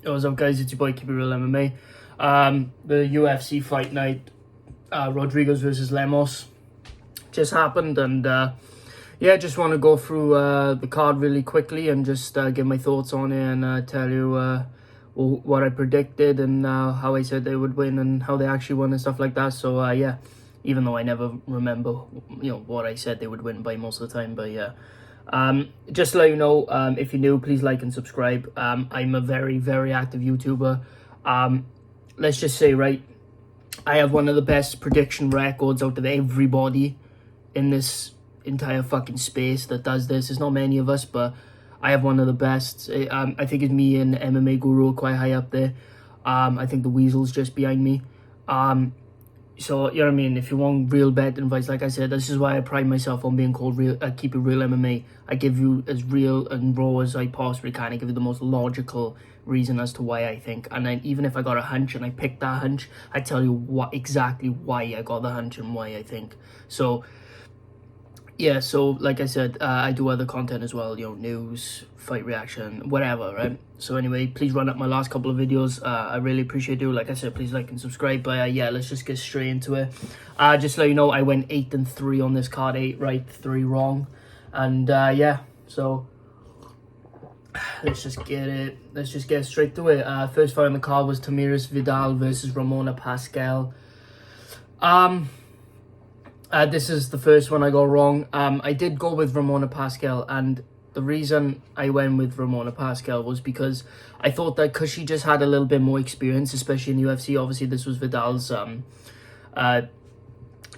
What's up, guys? It's your boy Keep It Real MMA. The UFC fight night, Rodriguez versus Lemos, just happened, and yeah, just want to go through the card really quickly and just give my thoughts on it and tell you what I predicted and how I said they would win and how they actually won and stuff like that. So yeah, even though I never remember, what I said they would win by most of the time, but yeah. Just to let you know, if you're new, please like and subscribe. I'm a very, very active YouTuber. Let's just say, right, I have one of the best prediction records out of everybody in this entire fucking space that does this. There's not many of us, but I have one of the best. I think it's me and MMA Guru quite high up there. I think the Weasel's just behind me. So, you know what I mean? If you want real betting advice, like I said, this is why I pride myself on being called real. Keep It Real MMA. I give you as real and raw as I possibly can. I give you the most logical reason as to why I think. And then even if I got a hunch and I picked that hunch, I tell you exactly why I got the hunch and why I think. So, yeah, so like I said, I do other content as well, news, fight reaction, whatever, right? So anyway, please run up my last couple of videos. I really appreciate you. Like I said, please like and subscribe. But yeah, let's just get straight into it. Just to let you know, I went 8-3 on this card. 8 right, 3 wrong. And yeah, so let's just get straight to it. First fight on the card was Tamiris Vidal versus Ramona Pascal. This is the first one I got wrong. I did go with Ramona Pascal, and the reason I went with Ramona Pascal was because I thought that because she just had a little bit more experience, especially in UFC. Obviously, this was Vidal's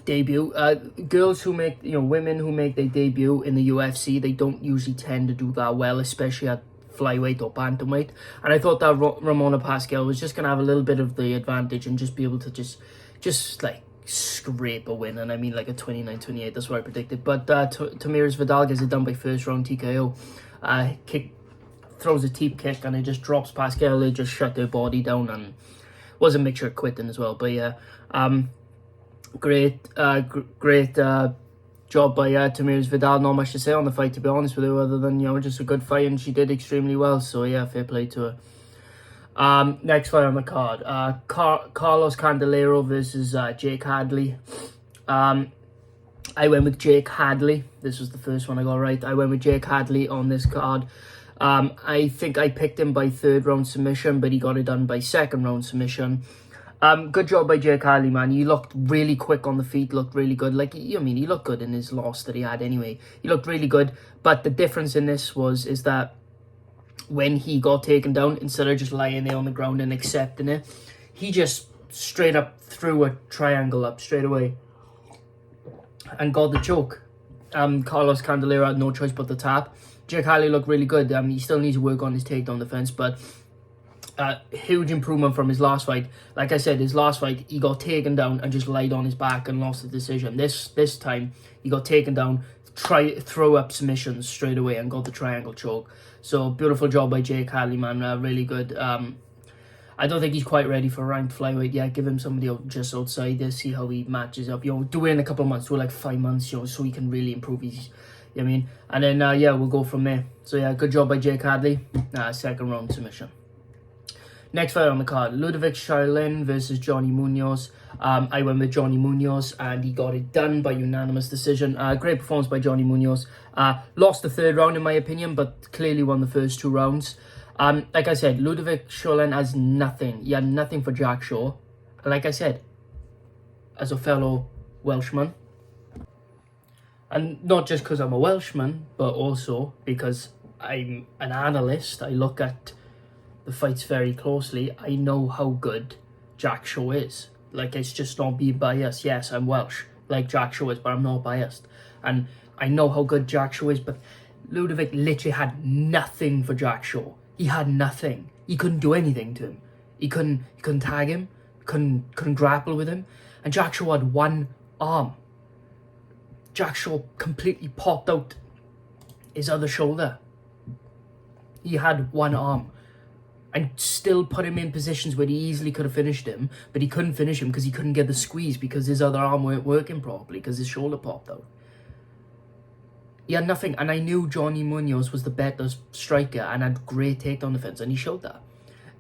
debut. Girls who make, women who make their debut in the UFC, they don't usually tend to do that well, especially at flyweight or bantamweight. And I thought that Ramona Pascal was just gonna have a little bit of the advantage and just be able to just like scrape a win, and I mean like a 29-28. That's what I predicted. But Tamiris Vidal gets it done by first round TKO. Throws a teep kick and it just drops Pascal. It just shut their body down, and was a mixture of quitting as well. But yeah, great job by Tamiris Vidal. Not much to say on the fight, to be honest with you, other than just a good fight, and she did extremely well. So yeah, fair play to her. Next fight on the card, Carlos Candelero versus Jake Hadley. I went with Jake Hadley. This was the first one I got right. I went with Jake Hadley on this card. I think I picked him by third round submission, but he got it done by second round submission. Good job by Jake Hadley, man. He looked really quick on the feet, looked really good. Like, he looked good in his loss that he had anyway. He looked really good, but the difference in this is that when he got taken down, instead of just lying there on the ground and accepting it, he just straight up threw a triangle up straight away and got the choke. Carlos Candelero had no choice but to tap. Jake Hadley looked really good. He still needs to work on his takedown defense, but huge improvement from his last fight. Like I said, his last fight, he got taken down and just laid on his back and lost the decision. This time, he got taken down, throw up submissions straight away and got the triangle choke. So beautiful job by Jake Hadley, man. Really good. I don't think he's quite ready for ranked flyweight yet. Give him somebody just outside there, see how he matches up. Do it in a couple of months, do it like 5 months, so he can really improve his, And then yeah, we'll go from there. So yeah, good job by Jake Hadley. Second round submission. Next fight on the card, Ludovic Charlin versus Johnny Munoz. I went with Johnny Munoz, and he got it done by unanimous decision. Great performance by Johnny Munoz. Lost the third round, in my opinion, but clearly won the first 2 rounds. Like I said, Ludovic Charlin has nothing. He had nothing for Jack Shaw. And like I said, as a fellow Welshman, and not just because I'm a Welshman, but also because I'm an analyst, I look at the fights very closely. I know how good Jack Shaw is. Like, it's just not being biased. Yes, I'm Welsh, like Jack Shaw is, but I'm not biased. And I know how good Jack Shaw is, but Ludovic literally had nothing for Jack Shaw. He had nothing. He couldn't do anything to him. He couldn't tag him, couldn't grapple with him. And Jack Shaw had one arm. Jack Shaw completely popped out his other shoulder. He had one arm. And still put him in positions where he easily could have finished him, but he couldn't finish him because he couldn't get the squeeze because his other arm weren't working properly because his shoulder popped out. He had nothing, and I knew Johnny Munoz was the better striker and had great takedown defense, and he showed that.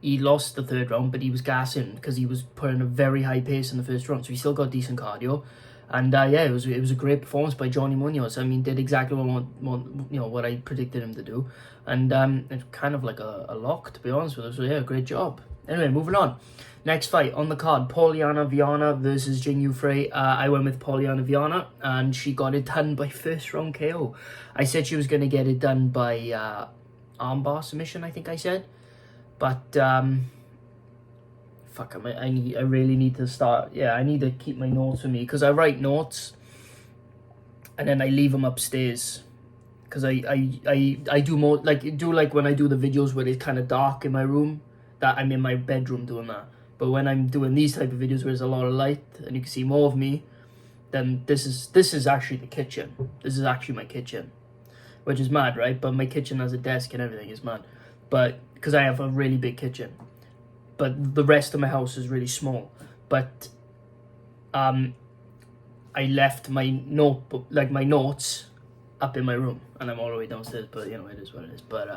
He lost the third round, but he was gassing because he was putting a very high pace in the first round, so he still got decent cardio. And yeah, it was a great performance by Johnny Munoz. I mean, did exactly what I predicted him to do, and it's kind of like a lock, to be honest with him. So yeah, great job. Anyway, moving on. Next fight on the card, Polyana Viana versus Jing Frey. I went with Polyana Viana, and she got it done by first round KO. I said she was going to get it done by armbar submission, I think I said. But fuck, I really need to start. Yeah, I need to keep my notes with me, because I write notes and then I leave them upstairs. Because I do more like when I do the videos where it's kind of dark in my room, that I'm in my bedroom doing that. But when I'm doing these type of videos where there's a lot of light and you can see more of me, then this is actually the kitchen. This is actually my kitchen, which is mad, right? But my kitchen has a desk and everything is mad. But because I have a really big kitchen, but the rest of my house is really small. But I left my notebook, like my notes, up in my room, and I'm all the way downstairs. But you know, it is what it is. But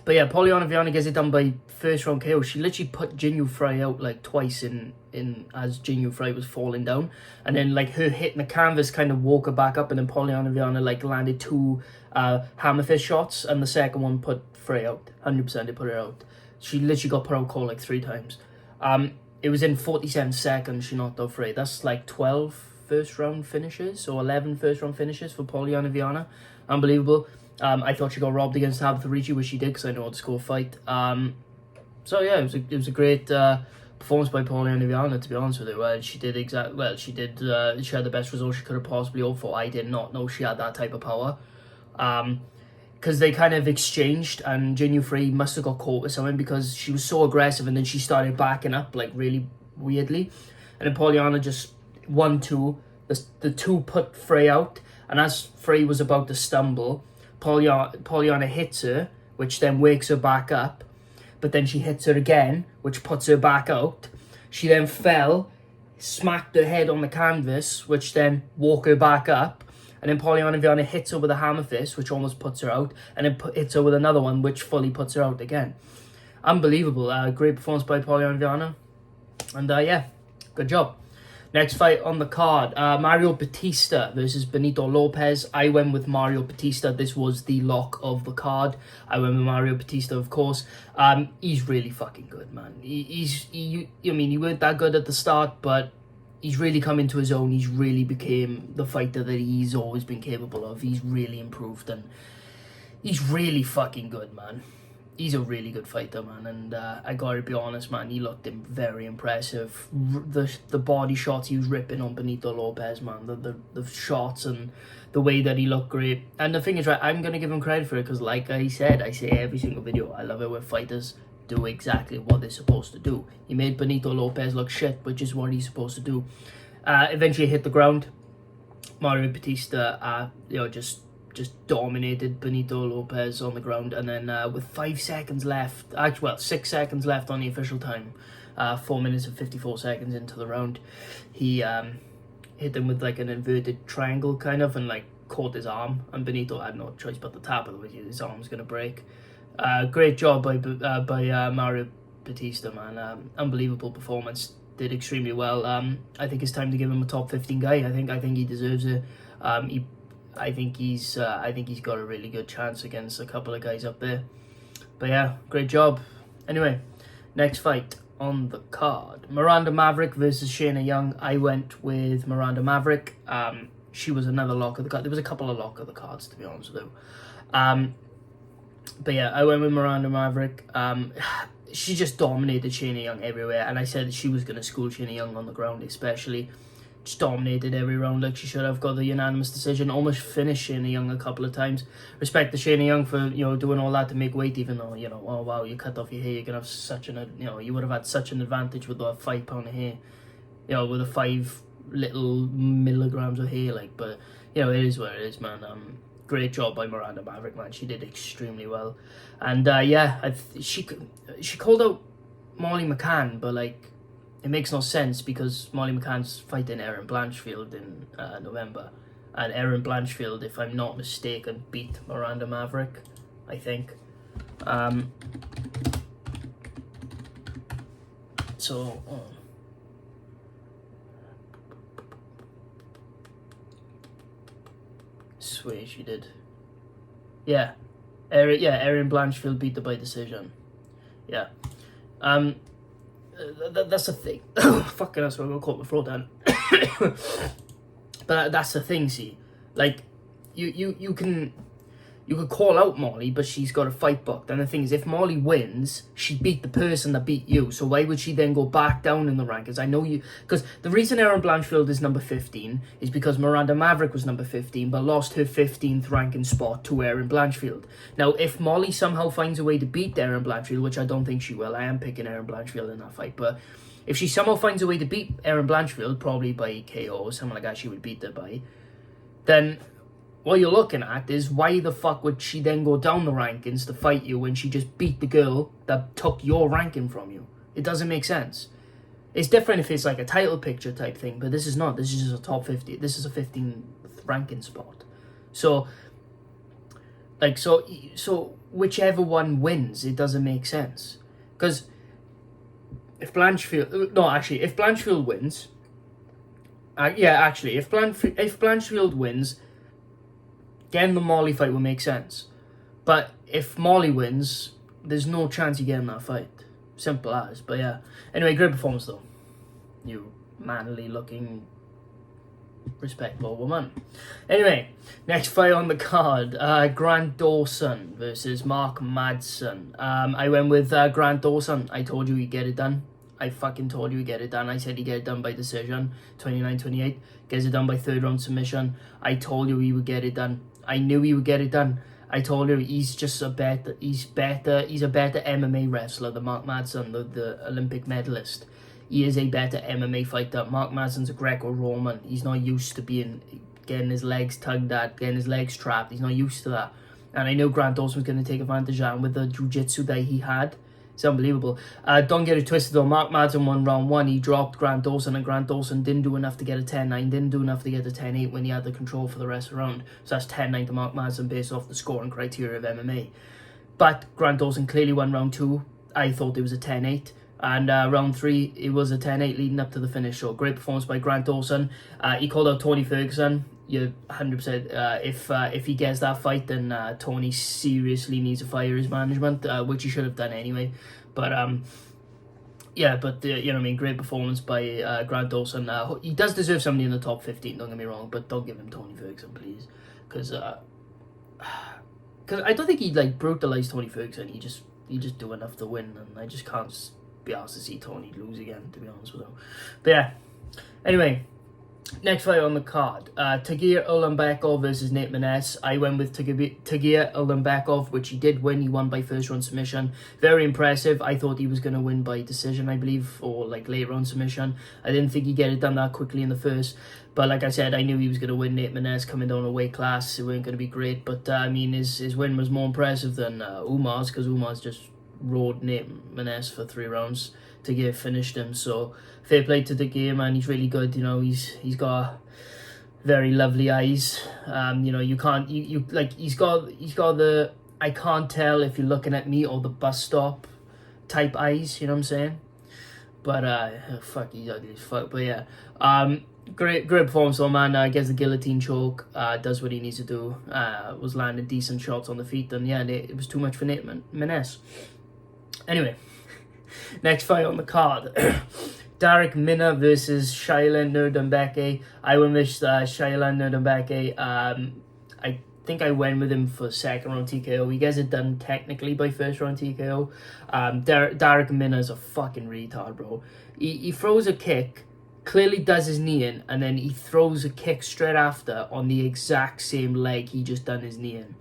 But yeah, Polyana Viana gets it done by first round KO. She literally put Jing Frey out like twice in as Jing Frey was falling down, and then like her hitting the canvas kind of woke her back up, and then Polyana Viana like landed 2 hammer fist shots, and the second one put Frey out. 100% it put her out. She literally got put out cold like 3 times. It was in 47 seconds she knocked out Frey. That's like 12 first round finishes or 11 first round finishes for Polyana Viana. Unbelievable. I thought she got robbed against Tabitha Ricci, which she did, because I know how to score a fight. So yeah, it was a great performance by Polyana Viana, to be honest with you. She had the best result she could have possibly hoped for. I did not know she had that type of power. Because they kind of exchanged, and Jing Frey must have got caught with something, because she was so aggressive, and then she started backing up like really weirdly, and then Polyana just 1-2. The 2 put Frey out, and as Frey was about to stumble, Polyana hits her, which then wakes her back up, but then she hits her again, which puts her back out. She then fell, smacked her head on the canvas, which then woke her back up, and then Polyana Viana hits her with a hammer fist, which almost puts her out, and then hits her with another one, which fully puts her out again. Unbelievable. Great performance by Polyana Viana, and yeah, good job. Next fight on the card, Mario Batista versus Benito Lopez. I went with Mario Batista. This was the lock of the card. I went with Mario Batista, of course. He's really fucking good, man. He weren't that good at the start, but he's really come into his own. He's really became the fighter that he's always been capable of. He's really improved, and he's really fucking good, man. He's a really good fighter, man, and I gotta be honest, man, he looked very impressive. The body shots he was ripping on Benito Lopez, man, the shots and the way that he looked great. And the thing is, right, I'm gonna give him credit for it, because like I said, I say every single video, I love it when fighters do exactly what they're supposed to do. He made Benito Lopez look shit, which is what he's supposed to do. Eventually hit the ground. Mario Batista, just dominated Benito Lopez on the ground, and then with 5 seconds left, 6 seconds left on the official time, 4 minutes and 54 seconds into the round, he hit him with like an inverted triangle kind of, and like caught his arm, and Benito had no choice but to tap it, otherwise his arm was going to break. Great job by Mario Batista, man. Unbelievable performance. Did extremely well. I think it's time to give him a top 15 guy. I think he deserves it. I think he's got a really good chance against a couple of guys up there. But yeah, great job. Anyway, next fight on the card, Miranda Maverick versus Shayna Young. I went with Miranda Maverick. She was another lock of the card. There was a couple of lock of the cards, to be honest with you. But yeah, I went with Miranda Maverick. She just dominated Shayna Young everywhere, and I said she was going to school Shayna Young on the ground, especially. Just dominated every round like she should have. Got the unanimous decision. Almost finished Shayna Young a couple of times. Respect to Shayna Young for doing all that to make weight. Even though oh wow, you cut off your hair, you're gonna have such an you would have had such an advantage with the 5 pound of hair. With the 5 little milligrams of hair. Like, but it is what it is, man. Great job by Miranda Maverick, man. She did extremely well, and she called out Molly McCann, but like. It makes no sense, because Molly McCann's fighting Erin Blanchfield in November. And Erin Blanchfield, if I'm not mistaken, beat Miranda Maverick, I think. So, swear she did. Yeah. Erin Blanchfield beat her by decision. Yeah. That's the thing. Fucking hell, so I'm gonna cut my throat down. But that's the thing, see. Like, you can call out Molly, but she's got a fight booked. And the thing is, if Molly wins, she beat the person that beat you. So why would she then go back down in the rankings? I know you... Because the reason Erin Blanchfield is number 15 is because Miranda Maverick was number 15, but lost her 15th ranking spot to Erin Blanchfield. Now, if Molly somehow finds a way to beat Erin Blanchfield, which I don't think she will, I am picking Erin Blanchfield in that fight, but if she somehow finds a way to beat Erin Blanchfield, probably by KO or something like that she would beat her by, then... what you're looking at is why the fuck would she then go down the rankings to fight you when she just beat the girl that took your ranking from you? It doesn't make sense. It's different if it's like a title picture type thing, but this is not. This is just a top 50. This is a 15th ranking spot. So, like, so whichever one wins, it doesn't make sense. Because if Blanchfield wins, if Blanchfield wins, getting the Molly fight will make sense. But if Molly wins, there's no chance you getting that fight. Simple as. But yeah. Anyway, great performance though. You manly looking, respectable woman. Anyway, next fight on the card. Grant Dawson versus Mark Madsen. I went with Grant Dawson. I told you he'd get it done. I fucking told you he'd get it done. I said he'd get it done by decision. 29-28. Gets it done by third round submission. I told you he would get it done. I knew he would get it done. I told you he's a better MMA wrestler than Mark Madsen, the Olympic medalist. He is a better MMA fighter. Mark Madsen's a Greco-Roman. He's not used to getting his legs tugged at, getting his legs trapped. He's not used to that. And I know Grant Dawson was going to take advantage of that, and with the jiu-jitsu that he had. It's unbelievable. Don't get it twisted though. Mark Madsen won round 1. He dropped Grant Dawson, and Grant Dawson didn't do enough to get a 10-9. Didn't do enough to get a 10-8 when he had the control for the rest of the round. So that's 10-9 to Mark Madsen based off the scoring criteria of MMA. But Grant Dawson clearly won round 2. I thought it was a 10-8. And round 3, it was a 10-8 leading up to the finish. So great performance by Grant Dawson. He called out Tony Ferguson. You're 100%. If he gets that fight, then Tony seriously needs to fire his management, which he should have done anyway. But you know what I mean. Great performance by Grant Dawson. He does deserve somebody in the top 15. Don't get me wrong, but don't give him Tony Ferguson, please, because I don't think he like brutalized Tony Ferguson. He just do enough to win, and I just can't be asked to see Tony lose again, to be honest with him. But yeah. Anyway. Next fight on the card, Tagir Ulanbekov versus Nate Maness. I went with Tagir Ulanbekov, which he did win. He won by first round submission. Very impressive. I thought he was going to win by decision, I believe, or like late round submission. I didn't think he'd get it done that quickly in the first. But like I said, I knew he was going to win. Nate Maness coming down a weight class. It weren't going to be great. But I mean, his win was more impressive than Umar's, because Umar's just rode Nate Maness for 3 rounds. Tagir finished him, so fair play to Tagir, man. He's really good. You know, he's got very lovely eyes. You know, you can't like he's got the I can't tell if you're looking at me or the bus stop type eyes. You know what I'm saying? But fuck, he's ugly as fuck. But yeah, great performance, though, man. Gets the guillotine choke. Does what he needs to do. Was landing decent shots on the feet, and yeah, it was too much for Nate Maness. Anyway. Next fight on the card, Darek Minner versus Shailen Nurdambeke. I went with Shailen Nurdambeke. I think I went with him for second round TKO. He gets it done technically by first round TKO. Darek Minner is a fucking retard, bro. He throws a kick, clearly does his knee in, and then he throws a kick straight after on the exact same leg he just done his knee in,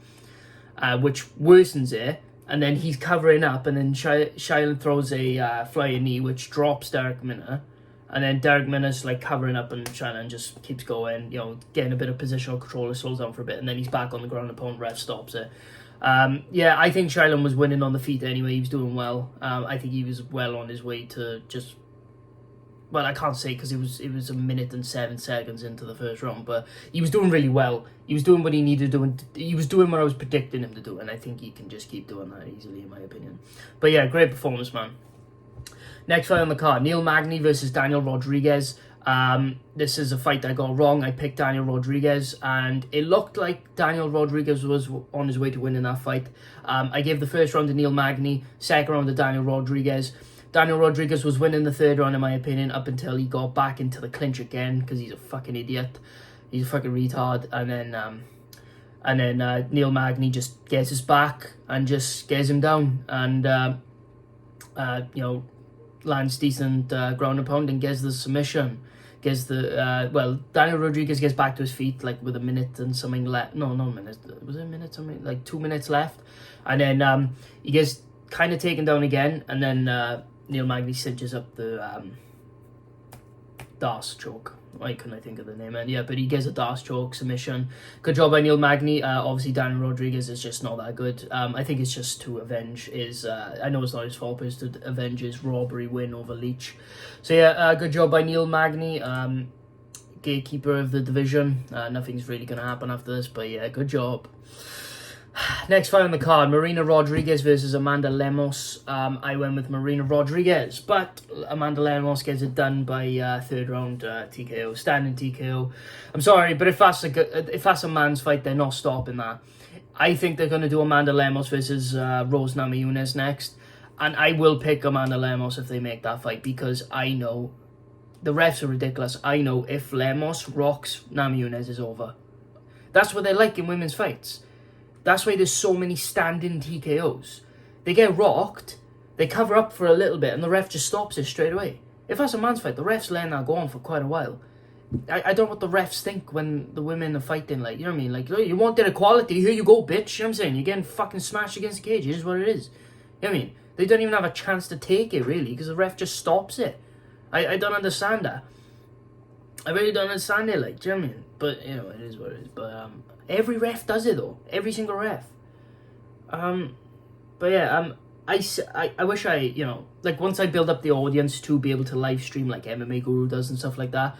which worsens it. And then he's covering up, and then Shailen throws a flying knee, which drops Darek Minner. And then Darek Minner's like covering up, and Shailen just keeps going, you know, getting a bit of positional control. It slows down for a bit, and then he's back on the ground. Opponent ref stops it. Yeah, I think Shailen was winning on the feet anyway. He was doing well. I think he was well on his way to just... Well, I can't say because it was a minute and 7 seconds into the first round, but he was doing really well. He was doing what he needed to do, and he was doing what I was predicting him to do, and I think he can just keep doing that easily, in my opinion. But yeah, great performance, man. Next fight on the card, Neil Magny versus Daniel Rodriguez. This is a fight I got wrong. I picked Daniel Rodriguez, and it looked like Daniel Rodriguez was on his way to winning that fight. I gave the first round to Neil Magny, second round to Daniel Rodriguez. Daniel Rodriguez was winning the third round, in my opinion, up until he got back into the clinch again, because he's a fucking idiot. He's a fucking retard. And then Neil Magny just gets his back and just gets him down, and you know, lands decent ground and pound and gets the submission. Gets the Daniel Rodriguez gets back to his feet like with a minute and something left. No, not a minute. Was it a minute? Something like 2 minutes left, and then he gets kind of taken down again, and then Neil Magny cinches up the Darce choke. Why couldn't I think of the name? And yeah, but he gets a Darce choke submission. Good job by Neil Magny. Obviously, Daniel Rodriguez is just not that good. I think it's just to avenge his... I know it's not his fault, but it's to avenge his robbery win over Leach. So yeah, good job by Neil Magny. Gatekeeper of the division. Nothing's really going to happen after this, but yeah, good job. Next fight on the card, Marina Rodriguez versus Amanda Lemos. I went with Marina Rodriguez, but Amanda Lemos gets it done by third round TKO, standing TKO. I'm sorry, but if that's a man's fight, they're not stopping that. I think they're going to do Amanda Lemos versus Rose Namajunas next, and I will pick Amanda Lemos if they make that fight, because I know the refs are ridiculous. I know if Lemos rocks, Namajunas is over. That's what they like in women's fights. That's why there's so many standing TKOs. They get rocked, they cover up for a little bit, and the ref just stops it straight away. If that's a man's fight, the ref's letting that go on for quite a while. I don't know what the refs think when the women are fighting, like, you know what I mean? Like, you wanted equality, here you go, bitch. You know what I'm saying? You're getting fucking smashed against the cage. It is what it is. You know what I mean? They don't even have a chance to take it, really, because the ref just stops it. I don't understand that. I really don't understand it, like, do you know what I mean? But, you know, it is what it is. But, every ref does it, though. Every single ref. But yeah, I wish I, you know, like, once I build up the audience to be able to live stream like MMA Guru does and stuff like that,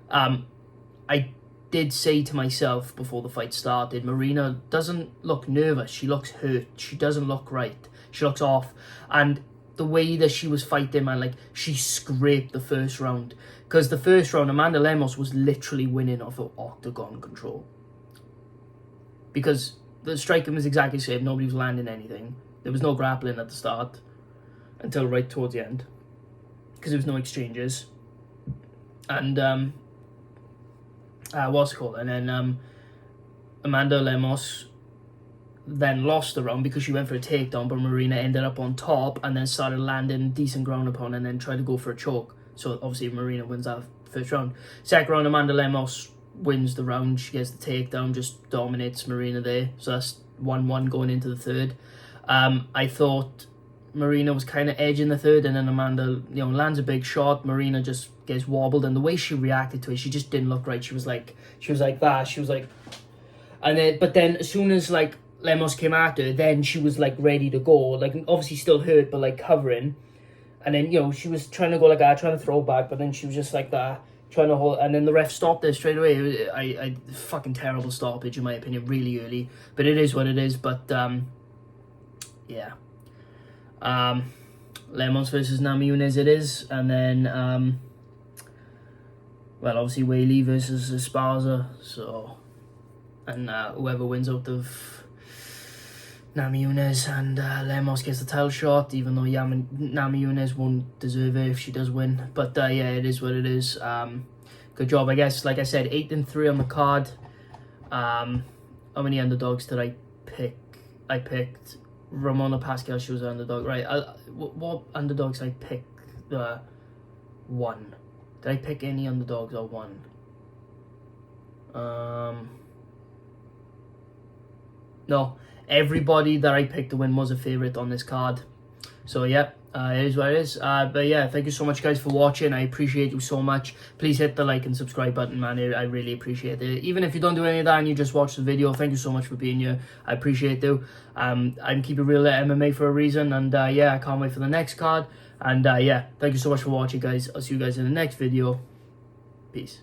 I did say to myself before the fight started, Marina doesn't look nervous. She looks hurt. She doesn't look right. She looks off. And the way that she was fighting, man, like, she scraped the first round. Because the first round, Amanda Lemos was literally winning off of octagon control. Because the striking was exactly the same. Nobody was landing anything. There was no grappling at the start until right towards the end, because there was no exchanges. And what's it called? And then Amanda Lemos then lost the round because she went for a takedown, but Marina ended up on top and then started landing decent ground upon and then tried to go for a choke. So obviously Marina wins that first round. Second round, Amanda Lemos wins the round. She gets the takedown, just dominates Marina there. So that's 1-1 going into the third. I thought Marina was kind of edging the third, and then Amanda, you know, lands a big shot. Marina just gets wobbled, and the way she reacted to it, she just didn't look right. She was like that. She was like, and then, but then as soon as like Lemos came after her, then she was like ready to go, like obviously still hurt, but like covering. And then, you know, she was trying to go like that, trying to throw back, but then she was just like that, trying to hold, and then the ref stopped it straight away. I fucking terrible stoppage in my opinion, really early, but it is what it is. But yeah, Lemos versus Namajunas it is, and then well, obviously Weili versus Esparza. So, and whoever wins out of Namajunas and Lemos gets the title shot, even though Namajunas won't deserve it if she does win. But yeah, it is what it is. Good job, I guess. Like I said, 8-3 on the card. How many underdogs did I pick? I picked Ramona Pascal. She was an underdog, right? What underdogs did I pick? One. Did I pick any underdogs or one? No. Everybody that I picked to win was a favourite on this card. So yeah, it is what it is. But yeah, thank you so much guys for watching. I appreciate you so much. Please hit the like and subscribe button, man. I really appreciate it. Even if you don't do any of that and you just watch the video, thank you so much for being here. I appreciate you. I'm keeping real at MMA for a reason. And yeah, I can't wait for the next card. And yeah, thank you so much for watching guys. I'll see you guys in the next video. Peace.